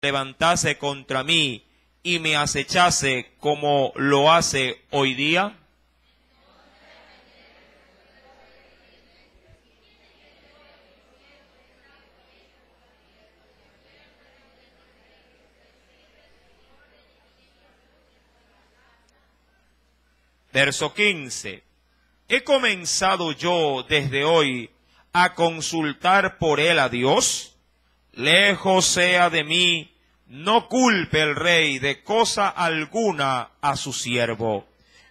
levantase contra mí y me acechase como lo hace hoy día? Verso 15. ¿He comenzado yo desde hoy a consultar por él a Dios? Lejos sea de mí, no culpe el rey de cosa alguna a su siervo,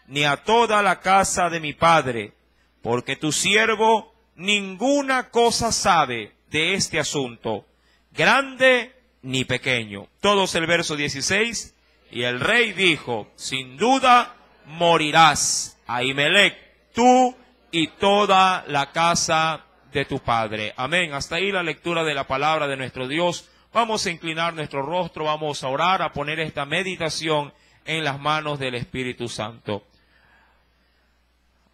ni a toda la casa de mi padre, porque tu siervo ninguna cosa sabe de este asunto, grande ni pequeño. Todos el verso 16. Y el rey dijo, sin duda morirás, Ahimelech, tú y toda la casa de tu padre. Amén. Hasta ahí la lectura de la palabra de nuestro Dios. Vamos a inclinar nuestro rostro, vamos a orar, a poner esta meditación en las manos del Espíritu Santo.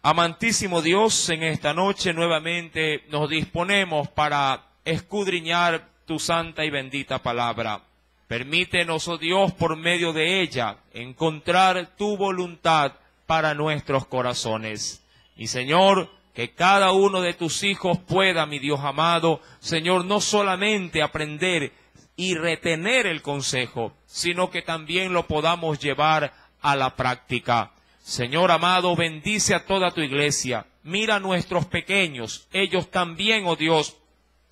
Amantísimo Dios, en esta noche nuevamente nos disponemos para escudriñar tu santa y bendita palabra. Permítenos, oh Dios, por medio de ella, encontrar tu voluntad para nuestros corazones. Y Señor, que cada uno de tus hijos pueda, mi Dios amado, Señor, no solamente aprender y retener el consejo, sino que también lo podamos llevar a la práctica. Señor amado, bendice a toda tu iglesia. Mira a nuestros pequeños. Ellos también, oh Dios,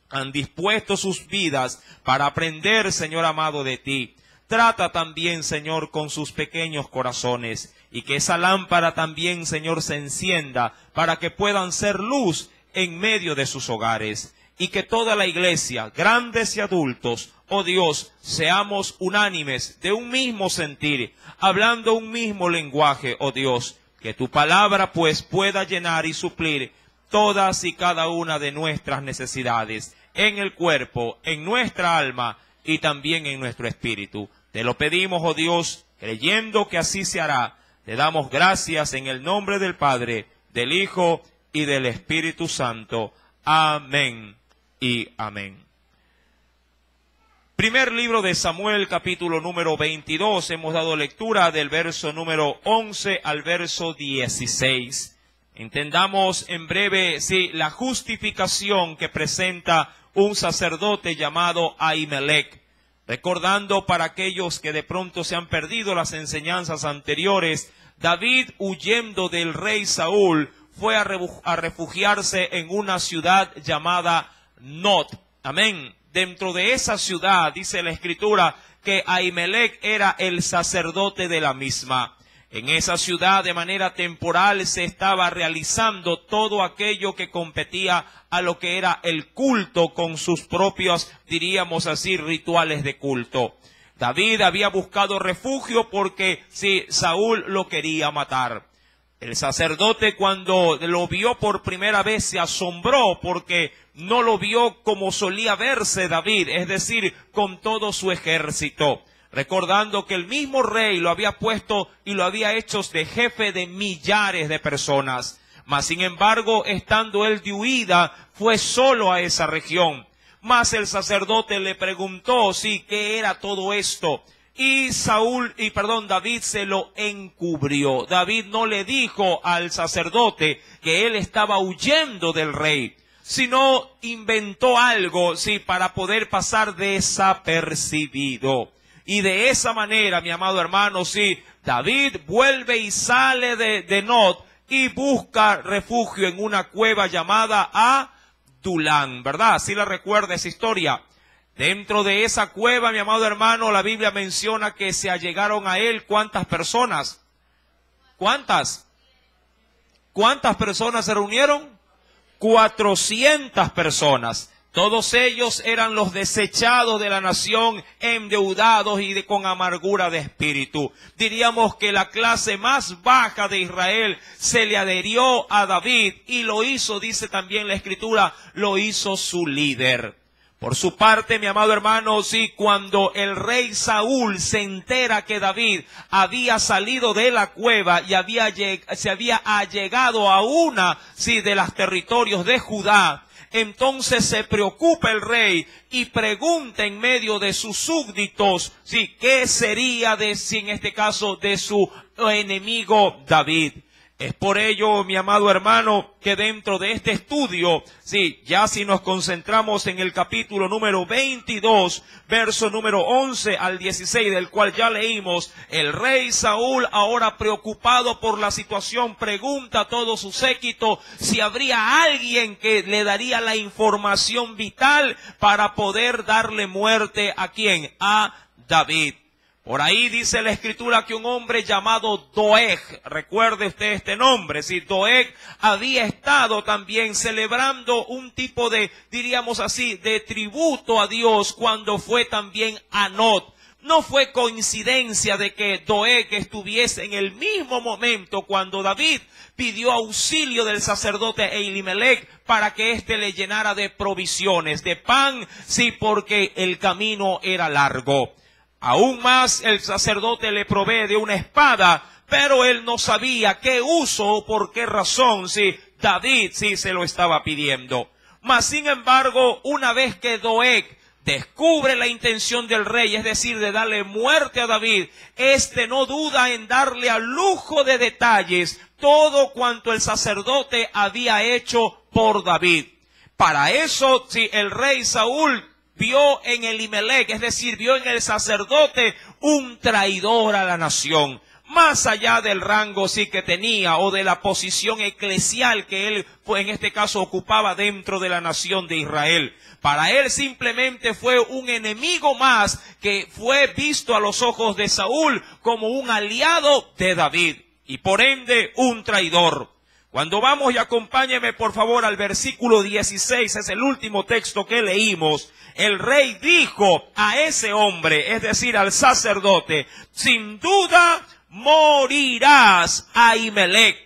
han dispuesto sus vidas para aprender, Señor amado, de ti. Trata también, Señor, con sus pequeños corazones, y que esa lámpara también, Señor, se encienda para que puedan ser luz en medio de sus hogares. Y que toda la iglesia, grandes y adultos, oh Dios, seamos unánimes de un mismo sentir, hablando un mismo lenguaje, oh Dios. Que tu palabra, pues, pueda llenar y suplir todas y cada una de nuestras necesidades, en el cuerpo, en nuestra alma y también en nuestro espíritu. Te lo pedimos, oh Dios, creyendo que así se hará. Te damos gracias en el nombre del Padre, del Hijo y del Espíritu Santo. Amén y amén. Primer libro de Samuel, capítulo número 22. Hemos dado lectura del verso número 11 al verso 16. Entendamos en breve, la justificación que presenta un sacerdote llamado Ahimelech. Recordando para aquellos que de pronto se han perdido las enseñanzas anteriores, David, huyendo del rey Saúl, fue a refugiarse en una ciudad llamada Not. Amén. Dentro de esa ciudad, dice la Escritura, que Ahimelech era el sacerdote de la misma. En esa ciudad, de manera temporal, se estaba realizando todo aquello que competía a lo que era el culto con sus propios, diríamos así, rituales de culto. David había buscado refugio porque Saúl lo quería matar. El sacerdote, cuando lo vio por primera vez, se asombró porque no lo vio como solía verse David, es decir, con todo su ejército. Recordando que el mismo rey lo había puesto y lo había hecho de jefe de millares de personas. Mas sin embargo, estando él de huida, fue solo a esa región. Mas el sacerdote le preguntó, ¿qué era todo esto? Y David se lo encubrió. David no le dijo al sacerdote que él estaba huyendo del rey, sino inventó algo, para poder pasar desapercibido. Y de esa manera, mi amado hermano, David vuelve y sale de Not y busca refugio en una cueva llamada Adulán, ¿verdad? ¿Sí la recuerda esa historia? Dentro de esa cueva, mi amado hermano, la Biblia menciona que se allegaron a él, ¿cuántas personas? ¿Cuántas? ¿Cuántas personas se reunieron? 400 personas. Todos ellos eran los desechados de la nación, endeudados y con amargura de espíritu. Diríamos que la clase más baja de Israel se le adherió a David y lo hizo, dice también la Escritura, lo hizo su líder. Por su parte, mi amado hermano, cuando el rey Saúl se entera que David había salido de la cueva y se había allegado a una, de los territorios de Judá, entonces se preocupa el rey y pregunta en medio de sus súbditos, sí, ¿qué sería de, si en este caso, de su enemigo David? Es por ello, mi amado hermano, que dentro de este estudio, sí, ya si nos concentramos en el capítulo número 22, verso número 11 al 16, del cual ya leímos, el rey Saúl, ahora preocupado por la situación, pregunta a todo su séquito si habría alguien que le daría la información vital para poder darle muerte ¿a quién? A David. Por ahí dice la escritura que un hombre llamado Doeg, recuerde usted este nombre, si Doeg había estado también celebrando un tipo de, diríamos así, de tributo a Dios cuando fue también Anot. No fue coincidencia de que Doeg estuviese en el mismo momento cuando David pidió auxilio del sacerdote Elimelech para que éste le llenara de provisiones, de pan, sí, porque el camino era largo. Aún más el sacerdote le provee de una espada, pero él no sabía qué uso o por qué razón, si David sí se lo estaba pidiendo. Mas sin embargo, una vez que Doeg descubre la intención del rey, es decir, de darle muerte a David, este no duda en darle a lujo de detalles todo cuanto el sacerdote había hecho por David. Para eso, si el rey Saúl vio en Elimelech, es decir, vio en el sacerdote un traidor a la nación, más allá del rango sí que tenía o de la posición eclesial que él, pues, en este caso ocupaba dentro de la nación de Israel. Para él simplemente fue un enemigo más que fue visto a los ojos de Saúl como un aliado de David y por ende un traidor. Cuando vamos, y acompáñeme por favor al versículo 16, es el último texto que leímos. El rey dijo a ese hombre, es decir, al sacerdote, sin duda morirás, Ahimelech,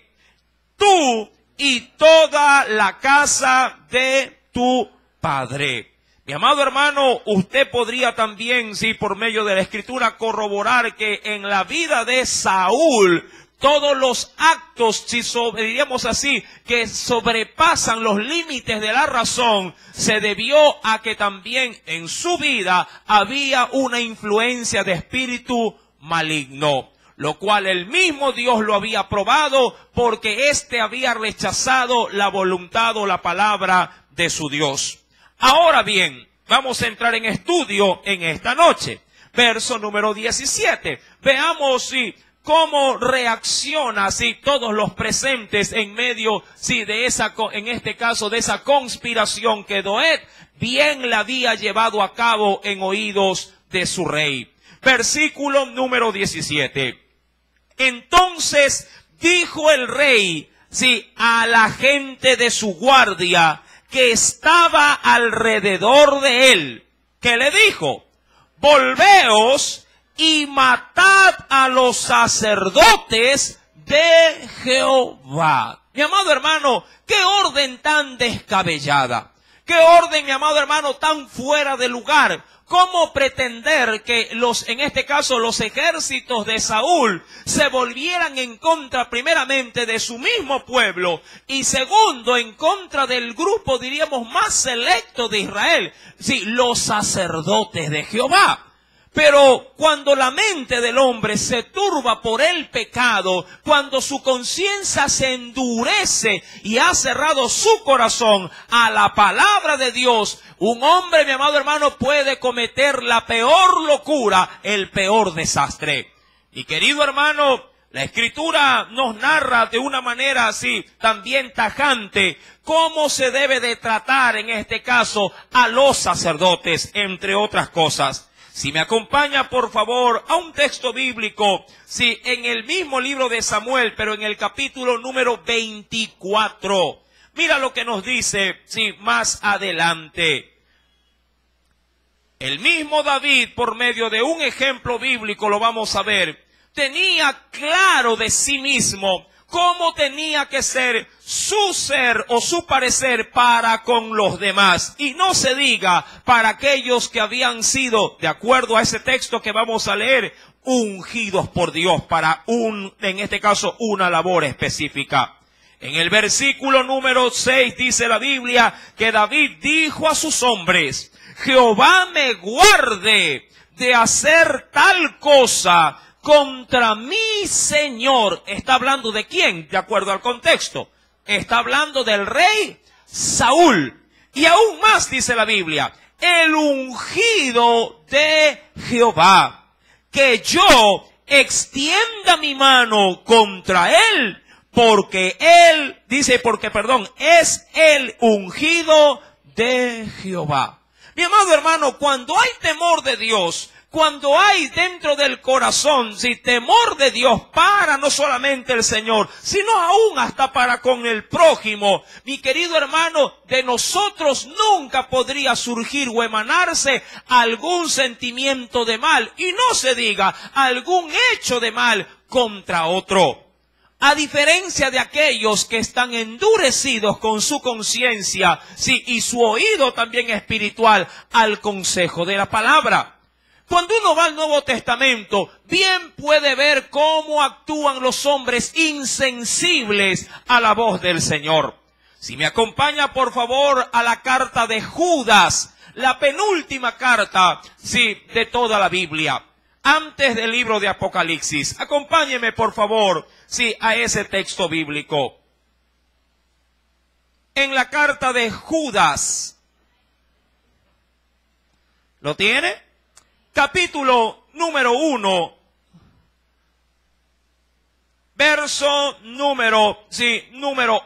tú y toda la casa de tu padre. Mi amado hermano, usted podría también, sí, por medio de la escritura, corroborar que en la vida de Saúl, todos los actos, si diríamos así, que sobrepasan los límites de la razón, se debió a que también en su vida había una influencia de espíritu maligno, lo cual el mismo Dios lo había probado porque éste había rechazado la voluntad o la palabra de su Dios. Ahora bien, vamos a entrar en estudio en esta noche. Verso número 17. Veamos si cómo reacciona todos los presentes en medio de esa, en este caso, de esa conspiración que Doeg bien la había llevado a cabo en oídos de su rey. Versículo número 17. Entonces dijo el rey, a la gente de su guardia que estaba alrededor de él, que le dijo, volveos y matad a los sacerdotes de Jehová. Mi amado hermano, qué orden tan descabellada. Qué orden, mi amado hermano, tan fuera de lugar. ¿Cómo pretender que en este caso, los ejércitos de Saúl se volvieran en contra primeramente de su mismo pueblo y segundo en contra del grupo, diríamos, más selecto de Israel? Sí, los sacerdotes de Jehová. Pero cuando la mente del hombre se turba por el pecado, cuando su conciencia se endurece y ha cerrado su corazón a la palabra de Dios, un hombre, mi amado hermano, puede cometer la peor locura, el peor desastre. Y querido hermano, la Escritura nos narra de una manera así, también tajante, cómo se debe de tratar en este caso a los sacerdotes, entre otras cosas. Si me acompaña, por favor, a un texto bíblico, en el mismo libro de Samuel, pero en el capítulo número 24. Mira lo que nos dice, más adelante. El mismo David, por medio de un ejemplo bíblico, lo vamos a ver, tenía claro de sí mismo cómo tenía que ser su ser o su parecer para con los demás. Y no se diga para aquellos que habían sido, de acuerdo a ese texto que vamos a leer, ungidos por Dios para en este caso, una labor específica. En el versículo número 6 dice la Biblia que David dijo a sus hombres: Jehová me guarde de hacer tal cosa contra mi Señor. ¿Está hablando de quién? De acuerdo al contexto. Está hablando del rey Saúl. Y aún más dice la Biblia: el ungido de Jehová, que yo extienda mi mano contra él, porque él, dice, es el ungido de Jehová. Mi amado hermano, cuando hay temor de Dios, cuando hay dentro del corazón, temor de Dios para no solamente el Señor, sino aún hasta para con el prójimo, mi querido hermano, de nosotros nunca podría surgir o emanarse algún sentimiento de mal, y no se diga algún hecho de mal contra otro. A diferencia de aquellos que están endurecidos con su conciencia, y su oído también espiritual al consejo de la palabra. Cuando uno va al Nuevo Testamento, bien puede ver cómo actúan los hombres insensibles a la voz del Señor. Si me acompaña, por favor, a la carta de Judas, la penúltima carta, de toda la Biblia, antes del libro de Apocalipsis. Acompáñeme, por favor, a ese texto bíblico. En la carta de Judas, ¿lo tiene? Capítulo número 1, verso número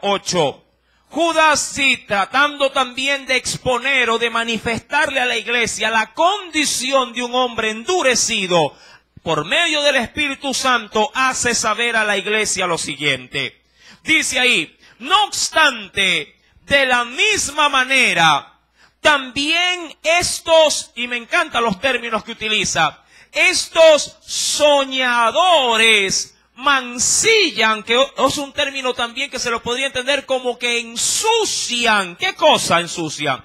8. Judas, tratando también de exponer o de manifestarle a la iglesia la condición de un hombre endurecido, por medio del Espíritu Santo, hace saber a la iglesia lo siguiente. Dice ahí: no obstante, de la misma manera, también estos, y me encantan los términos que utiliza, estos soñadores mancillan, que es un término también que se lo podría entender como que ensucian. ¿Qué cosa ensucian?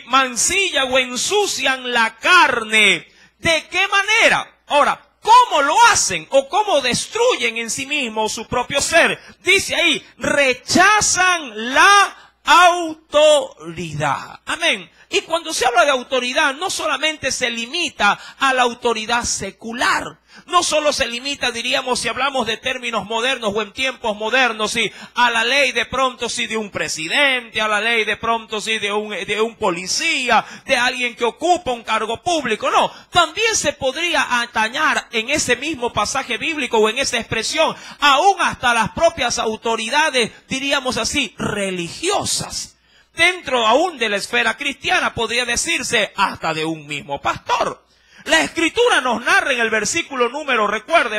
Mancillan o ensucian la carne. ¿De qué manera? Ahora, ¿cómo lo hacen o cómo destruyen en sí mismos su propio ser? Dice ahí: rechazan la autoridad. Amén. Y cuando se habla de autoridad, no solamente se limita a la autoridad secular. No solo se limita, diríamos, si hablamos de términos modernos o en tiempos modernos, a la ley de pronto, de un presidente, a la ley de pronto, de un policía, de alguien que ocupa un cargo público. No, también se podría atañar en ese mismo pasaje bíblico o en esa expresión, aún hasta las propias autoridades, diríamos así, religiosas. Dentro aún de la esfera cristiana podría decirse hasta de un mismo pastor. La Escritura nos narra en el versículo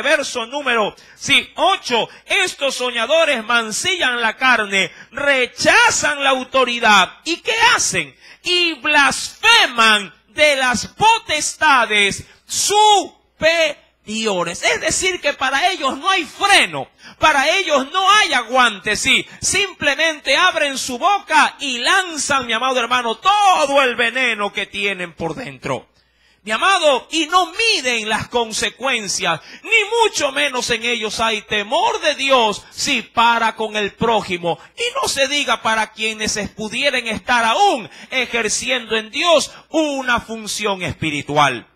verso número 8, estos soñadores mancillan la carne, rechazan la autoridad. ¿Y qué hacen? Y blasfeman de las potestades superiores. Es decir, que para ellos no hay freno, para ellos no hay aguante, simplemente abren su boca y lanzan, mi amado hermano, todo el veneno que tienen por dentro. Mi amado, y no miden las consecuencias, ni mucho menos en ellos hay temor de Dios, para con el prójimo. Y no se diga para quienes pudieran estar aún ejerciendo en Dios una función espiritual.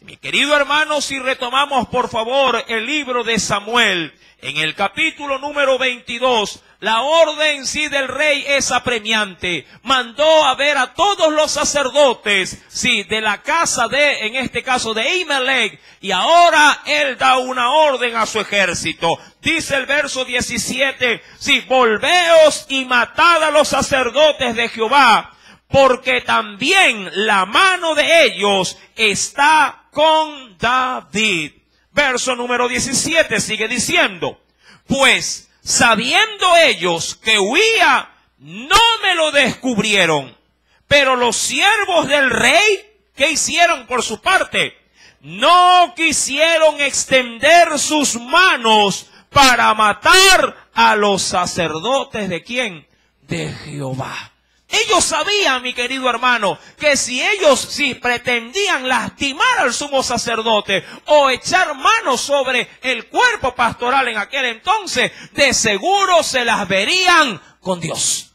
Mi querido hermano, si retomamos por favor el libro de Samuel, en el capítulo número 22, la orden del rey es apremiante. Mandó a ver a todos los sacerdotes, de la casa de, en este caso de Ahimelech, y ahora él da una orden a su ejército. Dice el verso 17, volveos y matad a los sacerdotes de Jehová, porque también la mano de ellos está con David. Verso número 17 sigue diciendo: pues sabiendo ellos que huía, no me lo descubrieron. Pero los siervos del rey, ¿qué hicieron por su parte? No quisieron extender sus manos para matar a los sacerdotes ¿de quién? De Jehová. Ellos sabían, mi querido hermano, que si ellos pretendían lastimar al sumo sacerdote o echar mano sobre el cuerpo pastoral en aquel entonces, de seguro se las verían con Dios.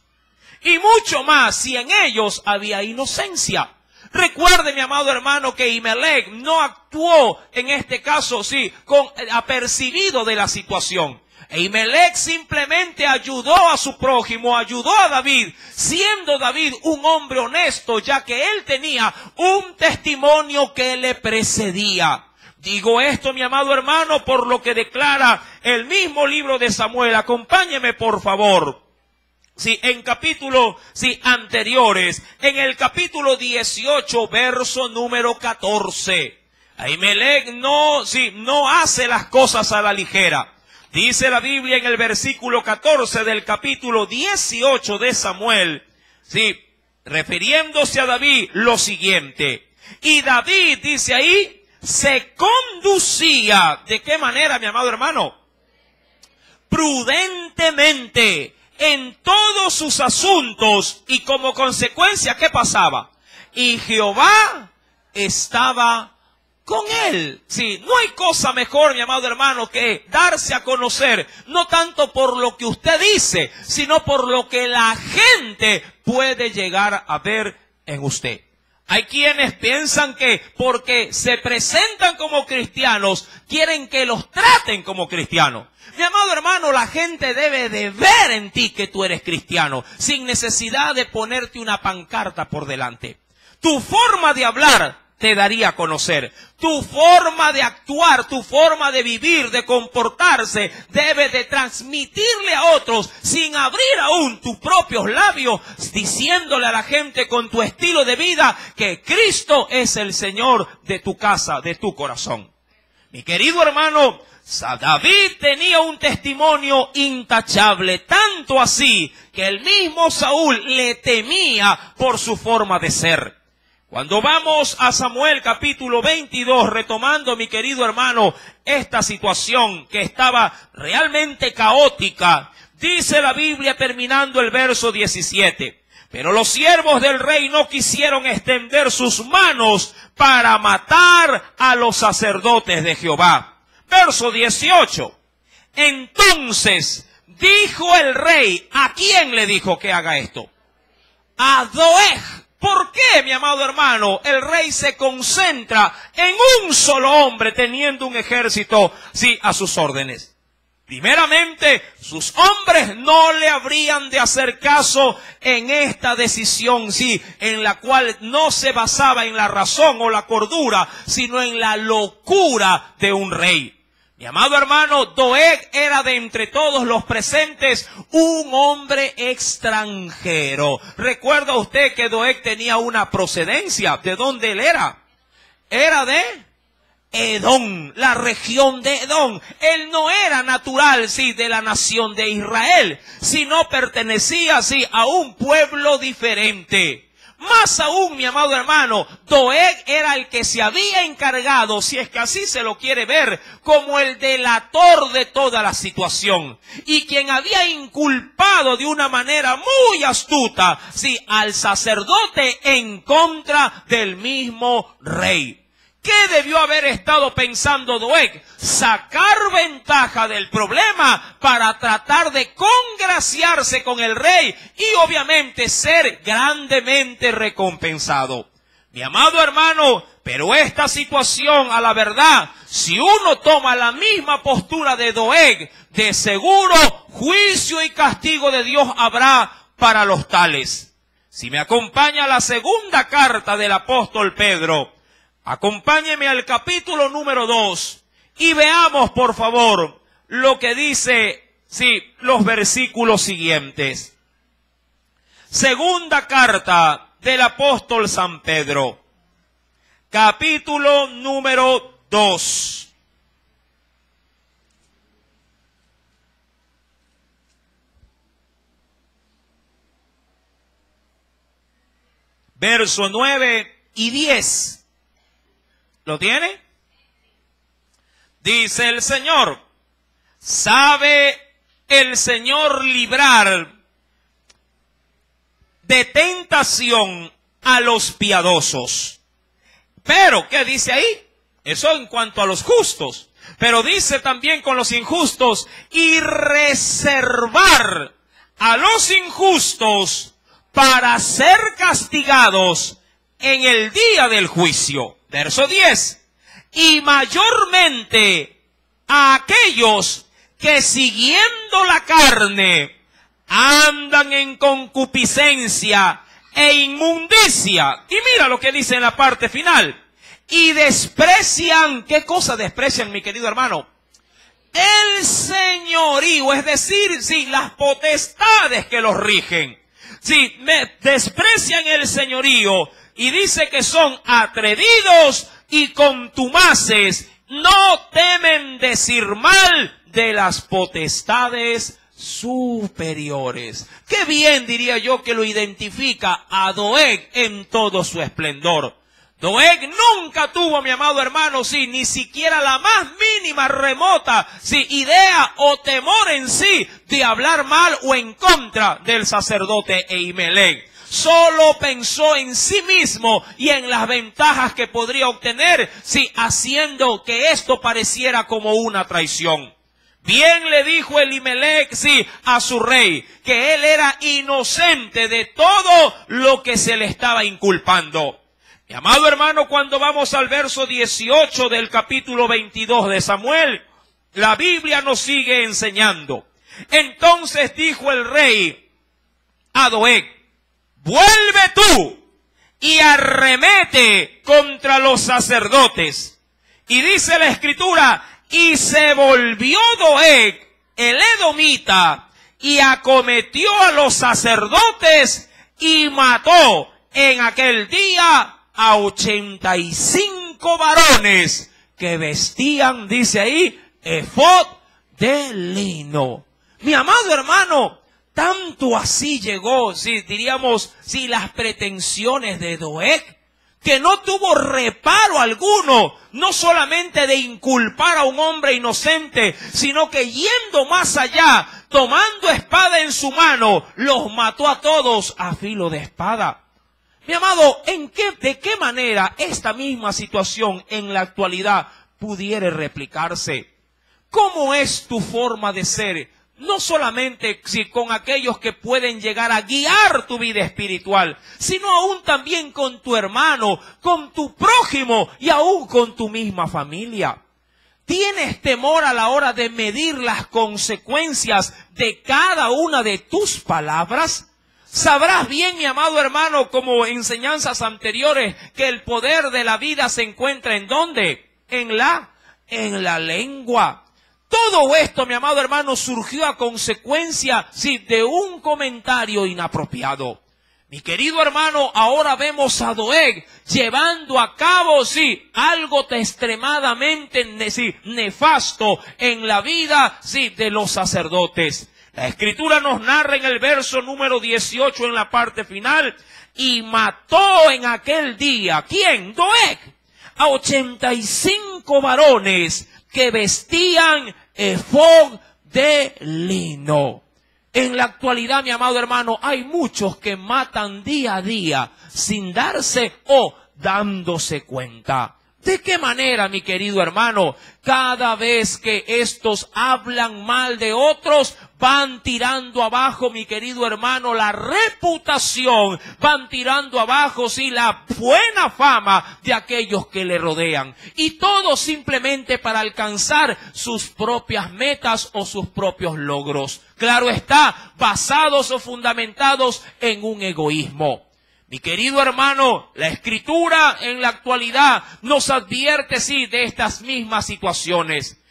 Y mucho más si en ellos había inocencia. Recuerde, mi amado hermano, que Ahimelech no actuó en este caso, apercibido de la situación. Ahimelech simplemente ayudó a su prójimo, ayudó a David, siendo David un hombre honesto, ya que él tenía un testimonio que le precedía. Digo esto, mi amado hermano, por lo que declara el mismo libro de Samuel. Acompáñeme, por favor. En capítulos anteriores, en el capítulo 18, verso número 14. Ahimelech no hace las cosas a la ligera. Dice la Biblia en el versículo 14 del capítulo 18 de Samuel, refiriéndose a David, lo siguiente. Y David, dice ahí, se conducía, ¿de qué manera, mi amado hermano? Prudentemente en todos sus asuntos, y como consecuencia, ¿qué pasaba? Y Jehová estaba con él. No hay cosa mejor, mi amado hermano, que darse a conocer, no tanto por lo que usted dice, sino por lo que la gente puede llegar a ver en usted. Hay quienes piensan que porque se presentan como cristianos, quieren que los traten como cristianos. Mi amado hermano, la gente debe de ver en ti que tú eres cristiano, sin necesidad de ponerte una pancarta por delante. Tu forma de hablar te daría a conocer. Tu forma de actuar, tu forma de vivir, de comportarse, debe de transmitirle a otros, sin abrir aún tus propios labios, diciéndole a la gente con tu estilo de vida que Cristo es el Señor de tu casa, de tu corazón. Mi querido hermano, David tenía un testimonio intachable, tanto así que el mismo Saúl le temía por su forma de ser. Cuando vamos a Samuel capítulo 22, retomando, mi querido hermano, esta situación que estaba realmente caótica, dice la Biblia terminando el verso 17. Pero los siervos del rey no quisieron extender sus manos para matar a los sacerdotes de Jehová. Verso 18. Entonces dijo el rey, ¿a quién le dijo que haga esto? A Doeg. ¿Por qué, mi amado hermano, el rey se concentra en un solo hombre teniendo un ejército, a sus órdenes? Primeramente, sus hombres no le habrían de hacer caso en esta decisión, en la cual no se basaba en la razón o la cordura, sino en la locura de un rey. Mi amado hermano, Doeg era de entre todos los presentes un hombre extranjero. ¿Recuerda usted que Doeg tenía una procedencia? ¿De dónde él era? Era de Edom, la región de Edom. Él no era natural, de la nación de Israel, sino pertenecía, a un pueblo diferente. Más aún, mi amado hermano, Doeg era el que se había encargado, si es que así se lo quiere ver, como el delator de toda la situación. Y quien había inculpado de una manera muy astuta, al sacerdote en contra del mismo rey. ¿Qué debió haber estado pensando Doeg? Sacar ventaja del problema para tratar de congraciarse con el rey y obviamente ser grandemente recompensado. Mi amado hermano, pero esta situación, a la verdad, si uno toma la misma postura de Doeg, de seguro juicio y castigo de Dios habrá para los tales. Si me acompaña la segunda carta del apóstol Pedro, acompáñeme al capítulo número 2 y veamos, por favor, lo que dice, los versículos siguientes. Segunda carta del apóstol San Pedro, capítulo número 2. Verso 9 y 10. ¿Lo tiene? Dice el Señor, ¿sabe el Señor librar de tentación a los piadosos. Pero, ¿qué dice ahí? Eso en cuanto a los justos. Pero dice también con los injustos, y reservar a los injustos para ser castigados en el día del juicio. Verso 10. Y mayormente a aquellos que siguiendo la carne andan en concupiscencia e inmundicia. Y mira lo que dice en la parte final. Y desprecian, ¿qué cosa desprecian, mi querido hermano? El señorío, es decir, sí, las potestades que los rigen. Sí, desprecian el señorío y dice que son atrevidos y contumaces. No temen decir mal de las potestades superiores. Qué bien diría yo que lo identifica a Doeg en todo su esplendor. Doeg nunca tuvo, mi amado hermano, sí, ni siquiera la más mínima remota, sí, idea o temor en sí de hablar mal o en contra del sacerdote Ahimelech. Solo pensó en sí mismo y en las ventajas que podría obtener, sí, haciendo que esto pareciera como una traición. Bien le dijo Elimelech, sí, a su rey, que él era inocente de todo lo que se le estaba inculpando. Mi amado hermano, cuando vamos al verso 18 del capítulo 22 de Samuel, la Biblia nos sigue enseñando. Entonces dijo el rey a Doeg, vuelve tú y arremete contra los sacerdotes. Y dice la Escritura, y se volvió Doeg, el edomita, y acometió a los sacerdotes y mató en aquel día a 85 varones que vestían, dice ahí, efod de lino. Mi amado hermano, tanto así llegó, si diríamos, si las pretensiones de Doeg, que no tuvo reparo alguno, no solamente de inculpar a un hombre inocente, sino que yendo más allá, tomando espada en su mano, los mató a todos a filo de espada. Mi amado, ¿de qué manera esta misma situación en la actualidad pudiera replicarse? ¿Cómo es tu forma de ser? No solamente con aquellos que pueden llegar a guiar tu vida espiritual, sino aún también con tu hermano, con tu prójimo y aún con tu misma familia. ¿Tienes temor a la hora de medir las consecuencias de cada una de tus palabras? Sabrás bien, mi amado hermano, como enseñanzas anteriores, que el poder de la vida se encuentra ¿en dónde? En la lengua. Todo esto, mi amado hermano, surgió a consecuencia, sí, de un comentario inapropiado. Mi querido hermano, ahora vemos a Doeg llevando a cabo, sí, algo extremadamente nefasto en la vida, sí, de los sacerdotes. La Escritura nos narra en el verso número 18 en la parte final, y mató en aquel día, ¿quién? Doeg, a 85 varones que vestían efod de lino. En la actualidad, mi amado hermano, hay muchos que matan día a día sin darse o dándose cuenta. ¿De qué manera, mi querido hermano? Cada vez que estos hablan mal de otros, van tirando abajo, mi querido hermano, la reputación, van tirando abajo, sí, la buena fama de aquellos que le rodean. Y todo simplemente para alcanzar sus propias metas o sus propios logros. Claro está, basados o fundamentados en un egoísmo. Mi querido hermano, la Escritura en la actualidad nos advierte, sí, de estas mismas situaciones.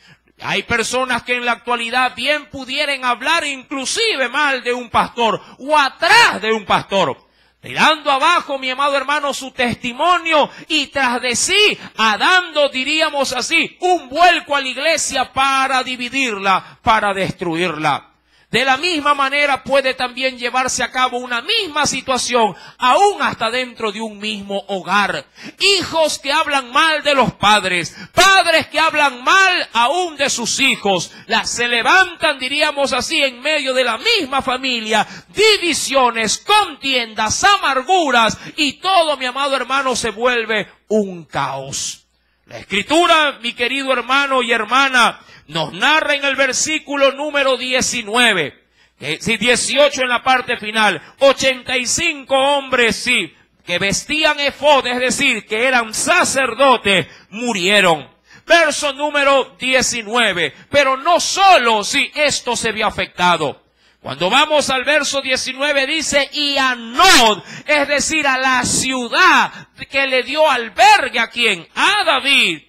Hay personas que en la actualidad bien pudieran hablar inclusive mal de un pastor o atrás de un pastor, tirando abajo, mi amado hermano, su testimonio y tras de sí, dando, diríamos así, un vuelco a la iglesia para dividirla, para destruirla. De la misma manera puede también llevarse a cabo una misma situación, aún hasta dentro de un mismo hogar. Hijos que hablan mal de los padres, padres que hablan mal aún de sus hijos, se levantan, diríamos así, en medio de la misma familia, divisiones, contiendas, amarguras, y todo, mi amado hermano, se vuelve un caos. La Escritura, mi querido hermano y hermana, nos narra en el versículo número 19, 18 en la parte final, 85 hombres, sí, que vestían efod, es decir, que eran sacerdotes, murieron. Verso número 19, pero no solo si esto se vio afectado. Cuando vamos al verso 19 dice, y a Nod, es decir, a la ciudad que le dio albergue a quién, a David.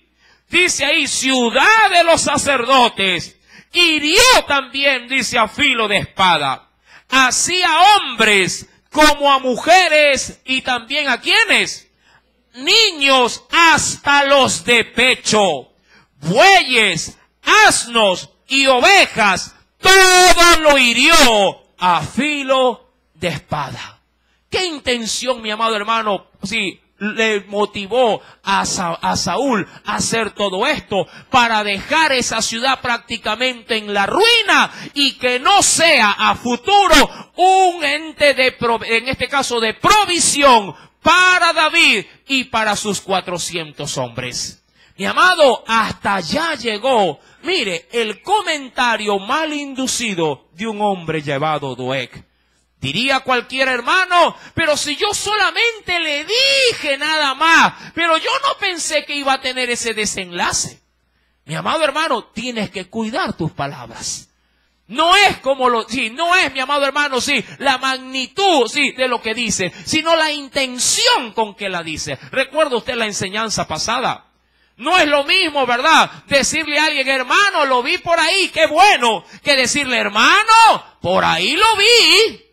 Dice ahí, ciudad de los sacerdotes, hirió también, dice, a filo de espada. Así a hombres como a mujeres y también a quienes, niños hasta los de pecho, bueyes, asnos y ovejas, todo lo hirió a filo de espada. ¿Qué intención, mi amado hermano, sí, le motivó a Saúl a hacer todo esto? Para dejar esa ciudad prácticamente en la ruina y que no sea a futuro un ente en este caso de provisión para David y para sus 400 hombres. Mi amado, hasta allá llegó, mire, el comentario mal inducido de un hombre llamado Doeg. Diría cualquier hermano, pero si yo solamente le dije nada más, pero yo no pensé que iba a tener ese desenlace. Mi amado hermano, tienes que cuidar tus palabras. No es no es, mi amado hermano, la magnitud, de lo que dice, sino la intención con que la dice. ¿Recuerda usted la enseñanza pasada? No es lo mismo, ¿verdad?, decirle a alguien, hermano, lo vi por ahí, qué bueno, que decirle, hermano, por ahí lo vi.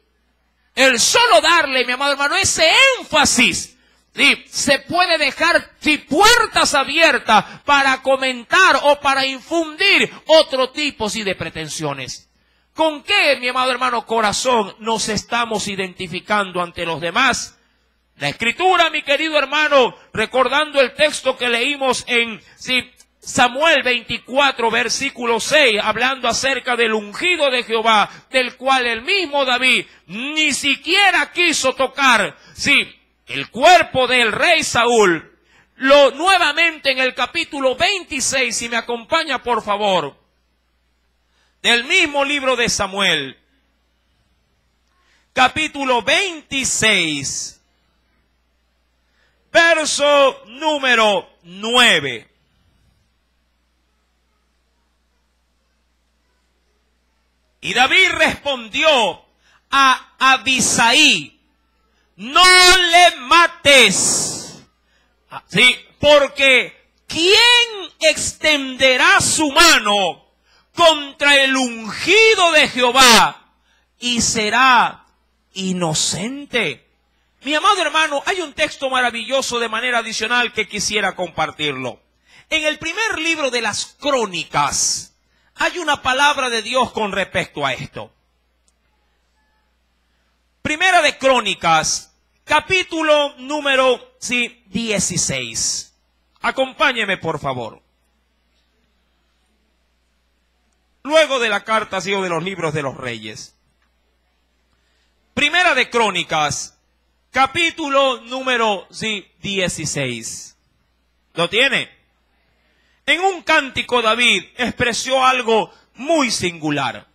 El solo darle, mi amado hermano, ese énfasis, ¿sí?, se puede dejar puertas abiertas para comentar o para infundir otro tipo de pretensiones. ¿Con qué, mi amado hermano, corazón nos estamos identificando ante los demás? La Escritura, mi querido hermano, recordando el texto que leímos en Samuel 24, versículo 6, hablando acerca del ungido de Jehová, del cual el mismo David ni siquiera quiso tocar, el cuerpo del rey Saúl. Nuevamente en el capítulo 26, si me acompaña por favor, del mismo libro de Samuel, capítulo 26, verso número 9. Y David respondió a Abisai, no le mates, porque ¿quién extenderá su mano contra el ungido de Jehová y será inocente? Mi amado hermano, hay un texto maravilloso de manera adicional que quisiera compartirlo. En el primer libro de las Crónicas hay una palabra de Dios con respecto a esto. Primera de Crónicas, capítulo número 16. Acompáñeme, por favor. Luego de la carta, o de los libros de los reyes. Primera de Crónicas, capítulo número 16. ¿Lo tiene? En un cántico David expresó algo muy singular.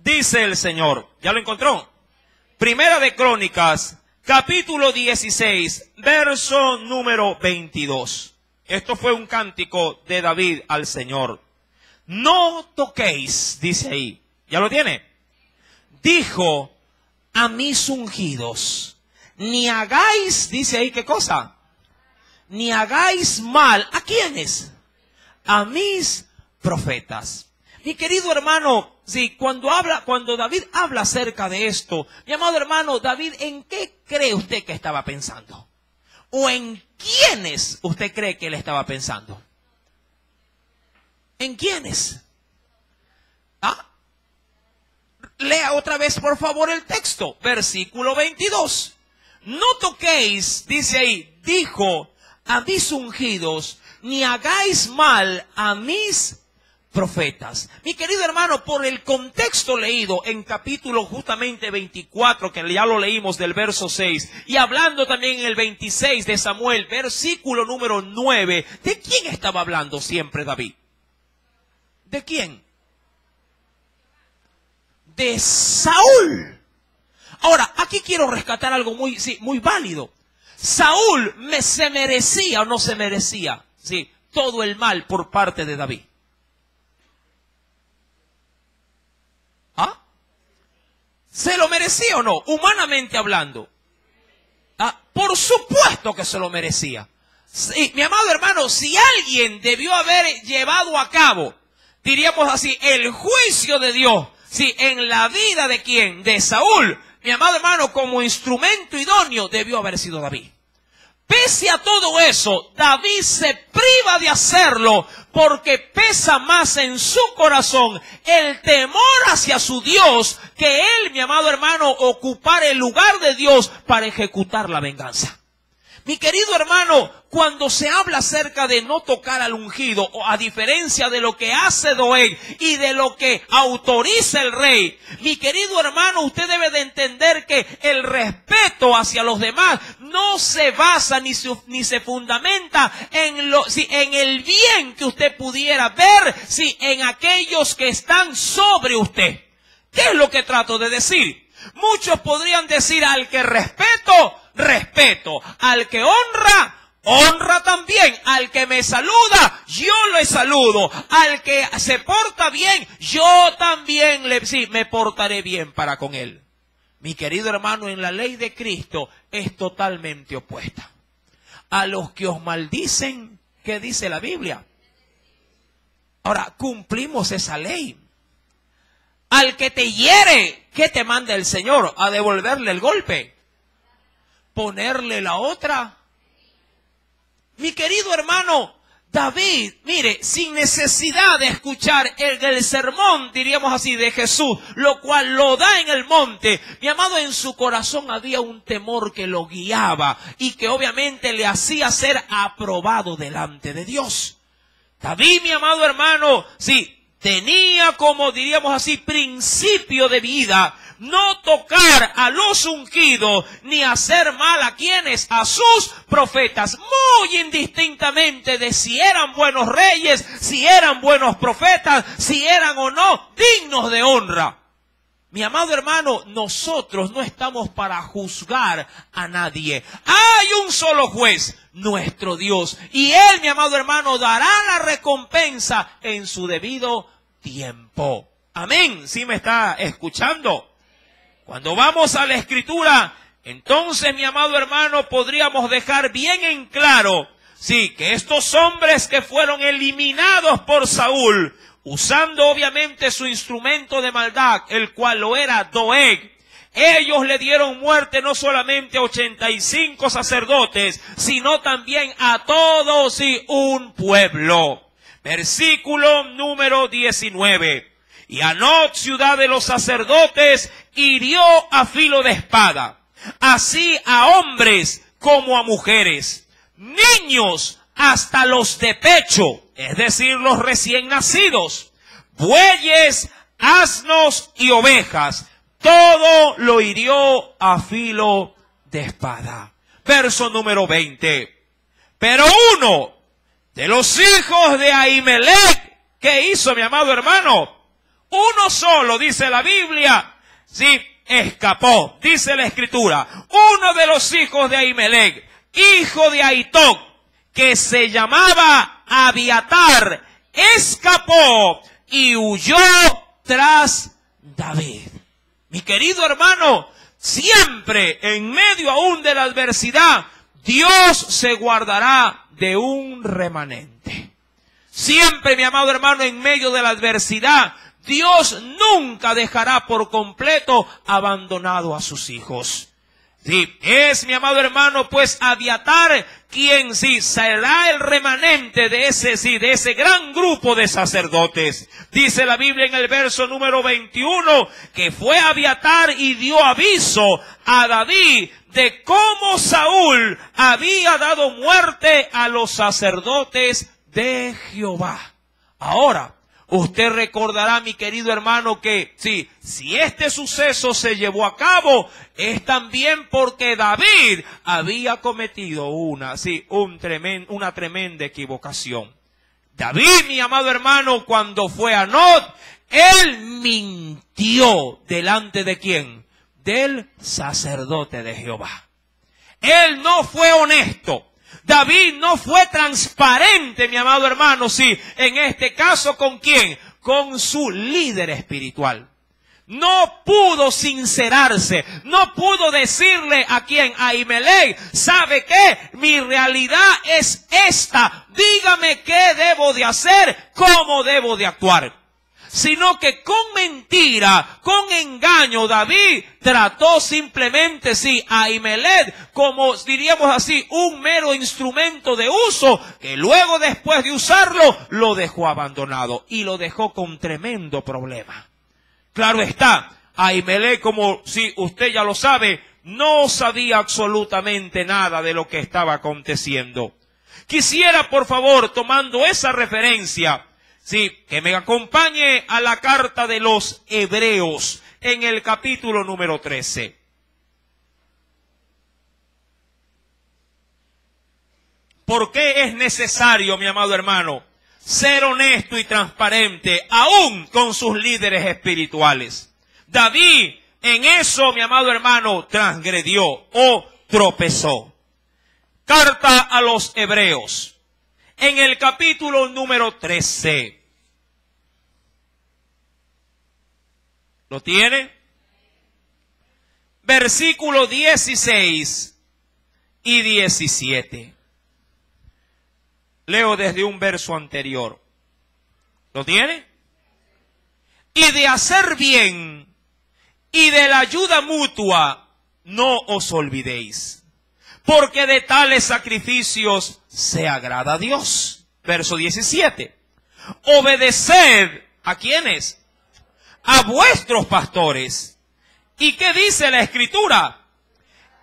Dice el Señor, ¿ya lo encontró? Primera de Crónicas, capítulo 16, verso número 22. Esto fue un cántico de David al Señor. No toquéis, dice ahí. ¿Ya lo tiene? Dijo a mis ungidos, ni hagáis, dice ahí, ¿qué cosa? Ni hagáis mal. ¿A quiénes? A mis profetas. Mi querido hermano, cuando David habla acerca de esto, mi amado hermano, David, ¿en qué cree usted que estaba pensando? ¿O en quiénes usted cree que él estaba pensando? ¿En quiénes? ¿Ah? Lea otra vez, por favor, el texto. Versículo 22. No toquéis, dice ahí, dijo a mis ungidos, ni hagáis mal a mis profetas. Mi querido hermano, por el contexto leído en capítulo justamente 24, que ya lo leímos del verso 6, y hablando también en el 26 de Samuel, versículo número 9, ¿de quién estaba hablando siempre David? ¿De quién? De Saúl. Ahora, aquí quiero rescatar algo muy válido. Saúl se merecía o no se merecía, sí, todo el mal por parte de David. ¿Ah? ¿Se lo merecía o no? Humanamente hablando. ¿Ah? Por supuesto que se lo merecía. Sí, mi amado hermano, si alguien debió haber llevado a cabo, diríamos así, el juicio de Dios, sí, en la vida de ¿quién? De Saúl. Mi amado hermano, como instrumento idóneo debió haber sido David. Pese a todo eso, David se priva de hacerlo porque pesa más en su corazón el temor hacia su Dios que él, mi amado hermano, ocupar el lugar de Dios para ejecutar la venganza. Mi querido hermano, cuando se habla acerca de no tocar al ungido, o a diferencia de lo que hace Doeg y de lo que autoriza el rey, mi querido hermano, usted debe de entender que el respeto hacia los demás no se basa ni se fundamenta en el bien que usted pudiera ver, en aquellos que están sobre usted. ¿Qué es lo que trato de decir? Muchos podrían decir al que respeto, respeto. Al que honra, honra también. Al que me saluda, yo le saludo. Al que se porta bien, yo también me portaré bien para con él. Mi querido hermano, en la ley de Cristo es totalmente opuesta. A los que os maldicen, ¿qué dice la Biblia? Ahora, cumplimos esa ley. Al que te hiere, ¿qué te manda el Señor? A devolverle el golpe. Ponerle la otra. Mi querido hermano, David, mire, sin necesidad de escuchar el sermón, diríamos así, de Jesús, lo cual lo da en el monte, mi amado, en su corazón había un temor que lo guiaba y que obviamente le hacía ser aprobado delante de Dios. David, mi amado hermano, sí, tenía como, diríamos así, principio de vida, no tocar a los ungidos, ni hacer mal a quienes, a sus profetas, muy indistintamente de si eran buenos reyes, si eran buenos profetas, si eran o no dignos de honra. Mi amado hermano, nosotros no estamos para juzgar a nadie. Hay un solo juez, nuestro Dios, y Él, mi amado hermano, dará la recompensa en su debido tiempo. Amén. ¿Sí me está escuchando? Cuando vamos a la Escritura, entonces, mi amado hermano, podríamos dejar bien en claro, sí, que estos hombres que fueron eliminados por Saúl, usando obviamente su instrumento de maldad, el cual lo era Doeg, ellos le dieron muerte no solamente a 85 sacerdotes, sino también a todos y un pueblo. Versículo número 19. Y Anot, ciudad de los sacerdotes, hirió a filo de espada, así a hombres como a mujeres, niños hasta los de pecho, es decir, los recién nacidos, bueyes, asnos y ovejas, todo lo hirió a filo de espada. Verso número 20. Pero uno de los hijos de Ahimelech, ¿qué hizo, mi amado hermano? Uno solo, dice la Biblia, sí, escapó, dice la Escritura. Uno de los hijos de Ahimelech, hijo de Ahitob, que se llamaba Abiatar, escapó y huyó tras David. Mi querido hermano, siempre en medio aún de la adversidad, Dios se guardará de un remanente. Siempre, mi amado hermano, en medio de la adversidad, Dios nunca dejará por completo abandonado a sus hijos. Sí, es, mi amado hermano, pues Abiatar quien sí será el remanente de ese gran grupo de sacerdotes. Dice la Biblia en el verso número 21 que fue Abiatar y dio aviso a David de cómo Saúl había dado muerte a los sacerdotes de Jehová. Ahora, usted recordará, mi querido hermano, que si este suceso se llevó a cabo, es también porque David había cometido una tremenda equivocación. David, mi amado hermano, cuando fue a Nob, él mintió delante de ¿quién? Del sacerdote de Jehová. Él no fue honesto. David no fue transparente, mi amado hermano, sí, en este caso, ¿con quién? Con su líder espiritual. No pudo sincerarse, no pudo decirle a quién, a Ahimelech, ¿sabe qué? Mi realidad es esta, dígame qué debo de hacer, cómo debo de actuar. Sino que con mentira, con engaño, David trató simplemente, sí, a Ahimelech como, diríamos así, un mero instrumento de uso, que luego después de usarlo, lo dejó abandonado y lo dejó con tremendo problema. Claro está, Ahimelech, como si usted ya lo sabe, no sabía absolutamente nada de lo que estaba aconteciendo. Quisiera, por favor, tomando esa referencia, sí, que me acompañe a la carta de los Hebreos en el capítulo número 13. ¿Por qué es necesario, mi amado hermano, ser honesto y transparente aún con sus líderes espirituales? David en eso, mi amado hermano, transgredió o tropezó. Carta a los Hebreos. En el capítulo número 13. ¿Lo tiene? Versículo 16 y 17. Leo desde un verso anterior. ¿Lo tiene? Y de hacer bien y de la ayuda mutua no os olvidéis, porque de tales sacrificios se agrada a Dios. Verso 17. Obedeced, ¿a quiénes? A vuestros pastores. ¿Y qué dice la Escritura?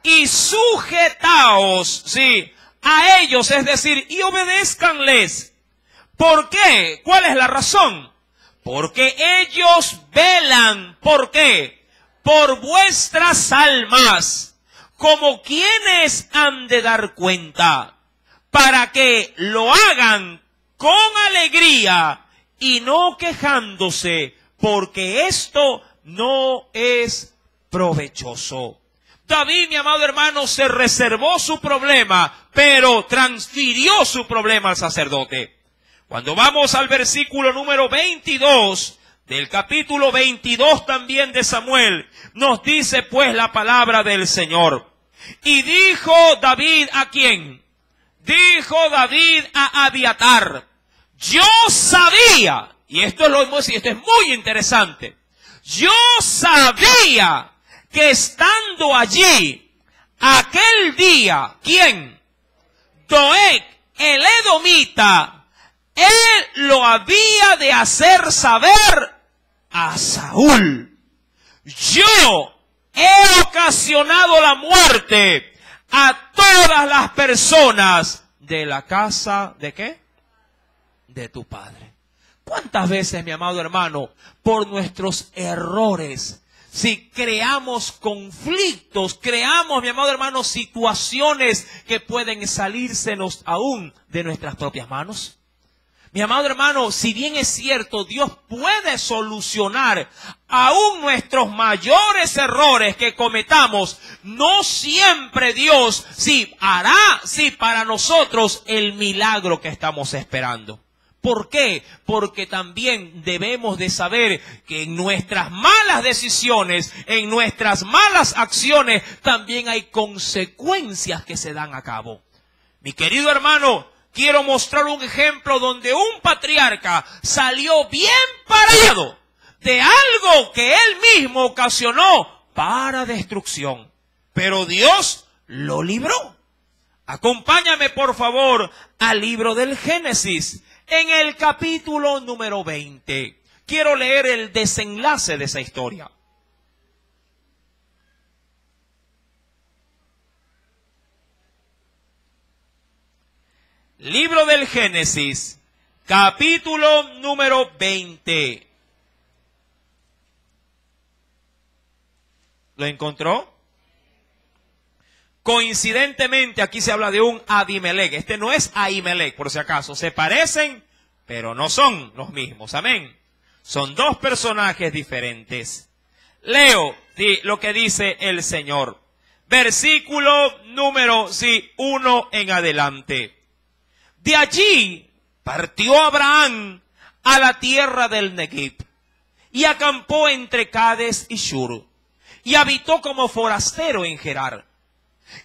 Y sujetaos, sí, a ellos, es decir, y obedézcanles. ¿Por qué? ¿Cuál es la razón? Porque ellos velan, ¿por qué? Por vuestras almas, como quienes han de dar cuenta, para que lo hagan con alegría y no quejándose, porque esto no es provechoso. David, mi amado hermano, se reservó su problema, pero transfirió su problema al sacerdote. Cuando vamos al versículo número 22, del capítulo 22 también de Samuel, nos dice pues la palabra del Señor. Y dijo David, ¿a quién? Dijo David a Abiatar, yo sabía, y esto es muy interesante, yo sabía que estando allí, aquel día, ¿quién? Doeg, el edomita, él lo había de hacer saber a Saúl. Yo he ocasionado la muerte a todas las personas de la casa, ¿de qué? De tu padre. ¿Cuántas veces, mi amado hermano, por nuestros errores, si creamos conflictos, creamos, mi amado hermano, situaciones que pueden salírsenos aún de nuestras propias manos? Mi amado hermano, si bien es cierto, Dios puede solucionar aún nuestros mayores errores que cometamos, no siempre Dios hará para nosotros el milagro que estamos esperando. ¿Por qué? Porque también debemos de saber que en nuestras malas decisiones, en nuestras malas acciones, también hay consecuencias que se dan a cabo. Mi querido hermano, quiero mostrar un ejemplo donde un patriarca salió bien parado de algo que él mismo ocasionó para destrucción. pero Dios lo libró. Acompáñame por favor al libro del Génesis, en el capítulo número 20. Quiero leer el desenlace de esa historia. Libro del Génesis, capítulo número 20. ¿Lo encontró? Coincidentemente aquí se habla de un Abimelech. Este no es Ahimelech, por si acaso. Se parecen, pero no son los mismos. Amén. Son dos personajes diferentes. Leo lo que dice el Señor. Versículo número 1 en adelante. De allí partió Abraham a la tierra del Negev y acampó entre Cades y Shur y habitó como forastero en Gerar.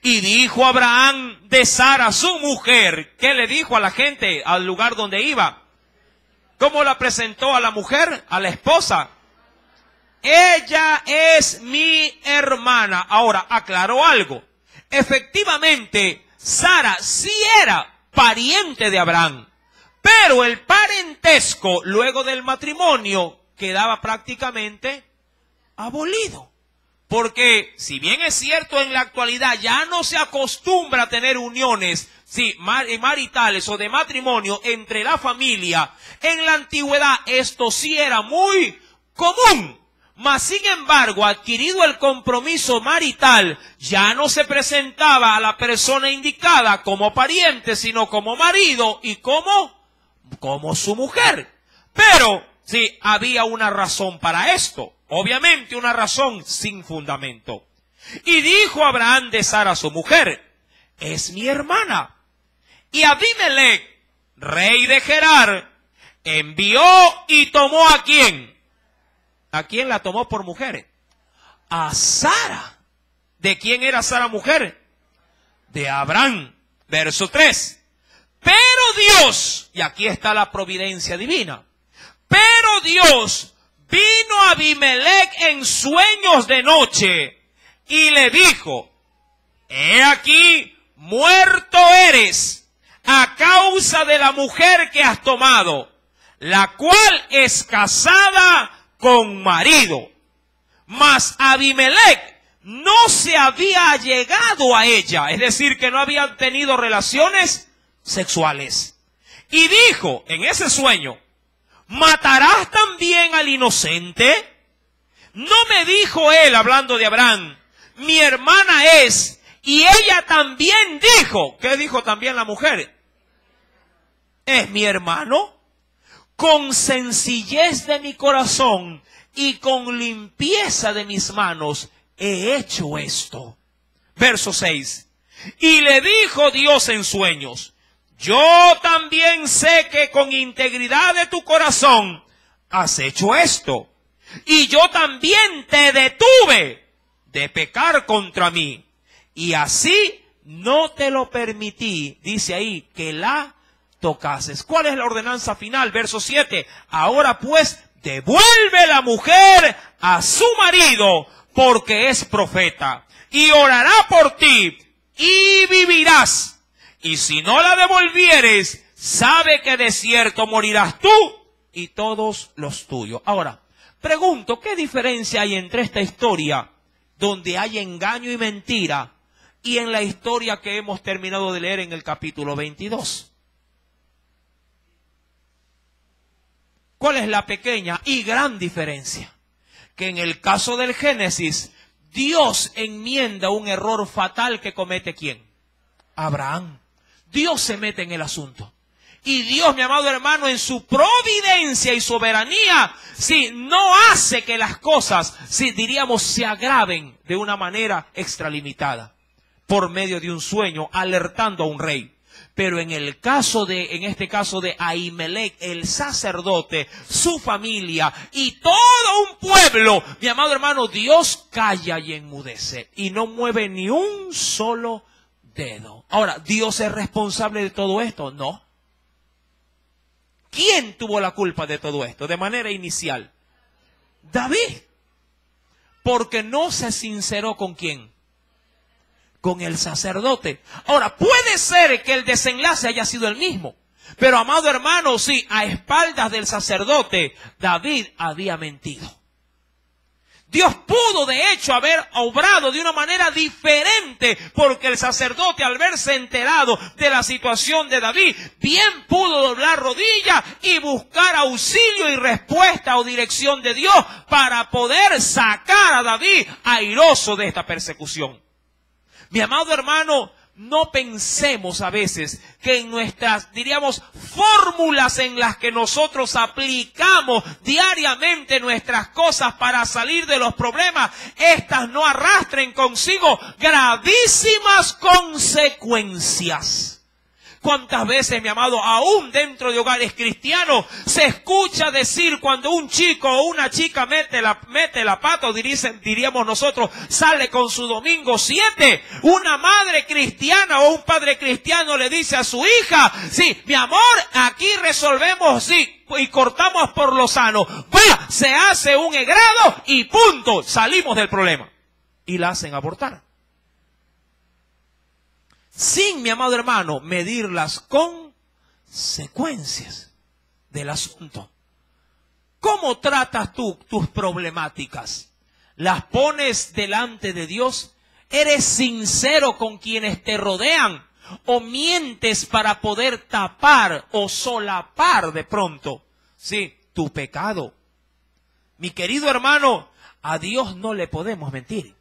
Y dijo Abraham de Sara, su mujer, ¿qué le dijo a la gente al lugar donde iba? ¿Cómo la presentó a la mujer, a la esposa? Ella es mi hermana. Ahora, aclaró algo. Efectivamente, Sara sí era pariente de Abraham, pero el parentesco luego del matrimonio quedaba prácticamente abolido. Porque si bien es cierto en la actualidad ya no se acostumbra a tener uniones maritales o de matrimonio entre la familia, en la antigüedad esto sí era muy común. Mas sin embargo, adquirido el compromiso marital, ya no se presentaba a la persona indicada como pariente, sino como marido y como su mujer. Pero sí, había una razón para esto. Obviamente una razón sin fundamento. Y dijo Abraham de Sara su mujer, es mi hermana. Y Abimelech, rey de Gerar, envió y tomó ¿a quién? ¿A quién la tomó por mujer? A Sara. ¿De quién era Sara mujer? De Abraham. Verso 3. Pero Dios, y aquí está la providencia divina, pero Dios vino a Abimelech en sueños de noche y le dijo, he aquí, muerto eres a causa de la mujer que has tomado, la cual es casada con marido. Mas Abimelech no se había llegado a ella, es decir, que no habían tenido relaciones sexuales. Y dijo en ese sueño, ¿matarás también al inocente? No me dijo él, hablando de Abraham, mi hermana es, y ella también dijo, ¿qué dijo también la mujer? Es mi hermano. Con sencillez de mi corazón y con limpieza de mis manos he hecho esto. Verso 6. Y le dijo Dios en sueños, yo también sé que con integridad de tu corazón has hecho esto. Y yo también te detuve de pecar contra mí. Y así no te lo permití, dice ahí, que la tocases. ¿Cuál es la ordenanza final? Verso 7. Ahora pues, devuelve la mujer a su marido, porque es profeta, y orará por ti, y vivirás. Y si no la devolvieres, sabe que de cierto morirás tú y todos los tuyos. Ahora, pregunto, ¿qué diferencia hay entre esta historia, donde hay engaño y mentira, y en la historia que hemos terminado de leer en el capítulo 22? ¿Cuál es la pequeña y gran diferencia? Que en el caso del Génesis, Dios enmienda un error fatal que comete ¿quién? Abraham. Dios se mete en el asunto. Y Dios, mi amado hermano, en su providencia y soberanía, no hace que las cosas, diríamos, se agraven de una manera extralimitada, por medio de un sueño, alertando a un rey. Pero en este caso de Ahimelech, el sacerdote, su familia y todo un pueblo, mi amado hermano, Dios calla y enmudece y no mueve ni un solo dedo. Ahora, ¿Dios es responsable de todo esto? No. ¿Quién tuvo la culpa de todo esto? De manera inicial, David. Porque no se sinceró ¿con quién? con el sacerdote. Ahora, puede ser que el desenlace haya sido el mismo. Pero, amado hermano, sí, a espaldas del sacerdote, David había mentido. Dios pudo, de hecho, haber obrado de una manera diferente, porque el sacerdote, al verse enterado de la situación de David, bien pudo doblar rodillas y buscar auxilio y respuesta o dirección de Dios para poder sacar a David airoso de esta persecución. Mi amado hermano, no pensemos a veces que en nuestras, diríamos, fórmulas en las que nosotros aplicamos diariamente nuestras cosas para salir de los problemas, estas no arrastren consigo gravísimas consecuencias. ¿Cuántas veces, mi amado, aún dentro de hogares cristianos, se escucha decir cuando un chico o una chica mete la pata, o diríamos nosotros, sale con su domingo 7, una madre cristiana o un padre cristiano le dice a su hija, sí, mi amor, aquí resolvemos, sí, y cortamos por lo sano, va, se hace un egrado y punto, salimos del problema. Y la hacen abortar. Sin, mi amado hermano, medir las consecuencias del asunto. ¿Cómo tratas tú tus problemáticas? ¿Las pones delante de Dios? ¿Eres sincero con quienes te rodean? ¿O mientes para poder tapar o solapar de pronto, sí, tu pecado? Mi querido hermano, a Dios no le podemos mentir.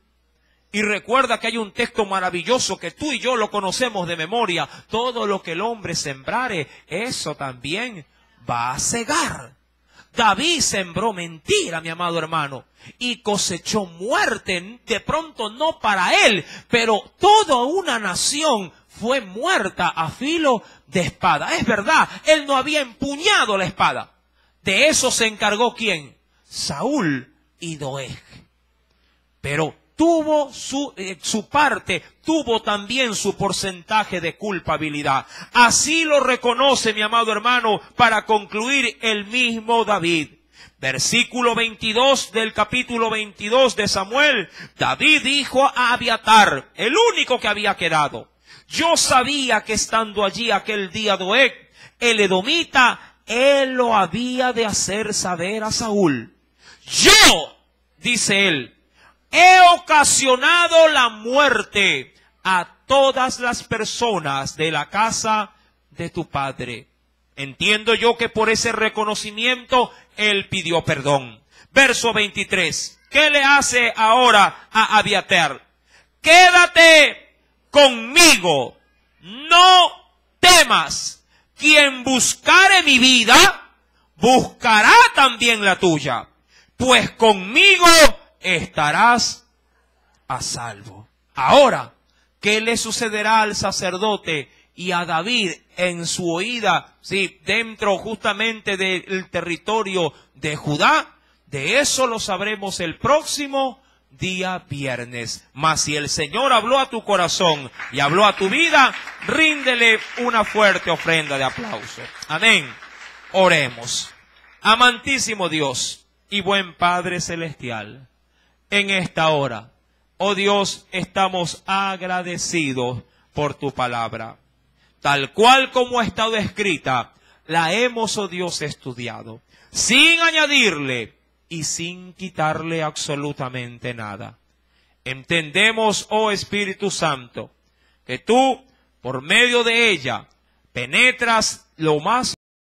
Y recuerda que hay un texto maravilloso que tú y yo lo conocemos de memoria. Todo lo que el hombre sembrare, eso también va a segar. David sembró mentira, mi amado hermano, y cosechó muerte. De pronto no para él, pero toda una nación fue muerta a filo de espada. Es verdad, él no había empuñado la espada. De eso se encargó ¿quién? Saúl y Doeg. Pero tuvo su parte, tuvo también su porcentaje de culpabilidad. Así lo reconoce, mi amado hermano, para concluir el mismo David. Versículo 22 del capítulo 22 de Samuel. David dijo a Abiatar, el único que había quedado: yo sabía que estando allí aquel día Doeg, el edomita, él lo había de hacer saber a Saúl. Yo, dice él, he ocasionado la muerte a todas las personas de la casa de tu padre. Entiendo yo que por ese reconocimiento él pidió perdón. Verso 23. ¿Qué le hace ahora a Abiatar? Quédate conmigo, no temas. Quien buscare mi vida, buscará también la tuya, pues conmigo estarás a salvo. Ahora, ¿qué le sucederá al sacerdote y a David en su oída, sí, dentro justamente del territorio de Judá? De eso lo sabremos el próximo día viernes. Mas si el Señor habló a tu corazón y habló a tu vida, ríndele una fuerte ofrenda de aplauso. Amén. Oremos. Amantísimo Dios y buen Padre celestial, en esta hora, oh Dios, estamos agradecidos por tu palabra. Tal cual como ha estado escrita, la hemos, oh Dios, estudiado, sin añadirle y sin quitarle absolutamente nada. Entendemos, oh Espíritu Santo, que tú, por medio de ella, penetras lo más